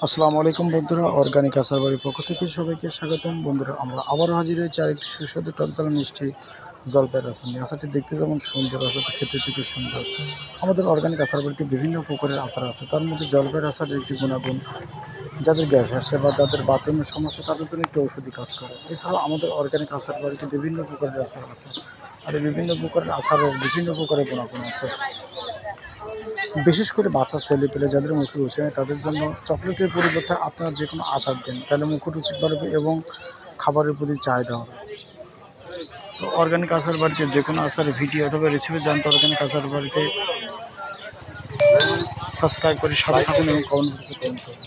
আসসালামু আলাইকুম বন্ধুরা, অর্গানিক আচার বাড়ির পক্ষ থেকে সবাইকে স্বাগতম। বন্ধুরা, আমরা আবারও হাজির হয়েছি আরেকটি সুস্বাদু টকঝাল মিষ্টি জলপাইয়ের আচার নিয়ে। আচারটি দেখতে যেমন সুন্দর, আচারটি খেতে থেকে সুন্দর। আমাদের অর্গানিক আচার বাড়িতে বিভিন্ন প্রকারের আচার আছে, তার মধ্যে জলপাইয়ের আচারের একটি গুণাগুণ, যাদের গ্যাস আসে বা যাদের বাথরুমের সমস্যা তাদের জন্য একটি ঔষধি কাজ করে। এছাড়াও আমাদের অর্গানিক আচার বাড়িতে বিভিন্ন প্রকারের আচার আছে, আর এই বিভিন্ন প্রকারের আচারের বিভিন্ন প্রকারের গুণাগুণ আছে। বিশেষ করে বাচ্চা ছেলেপেলে যাদের মুখে রুচি নেই তাদের জন্য চকলেটের পরিবর্তে আপনারা যে কোনো আচার দিন, তাহলে মুখে রুচি বাড়বে এবং খাবারের প্রতি চাহিদা হবে। তো অর্গানিক আচার বাড়িতে যে কোনো আচার ভিডিও অথবা রেসিপি জানতে অর্গানিক আচার বাড়িতে সাবস্ক্রাইব করে সাথে থাকুন এবং কমেন্ট বক্সে কমেন্ট করুন।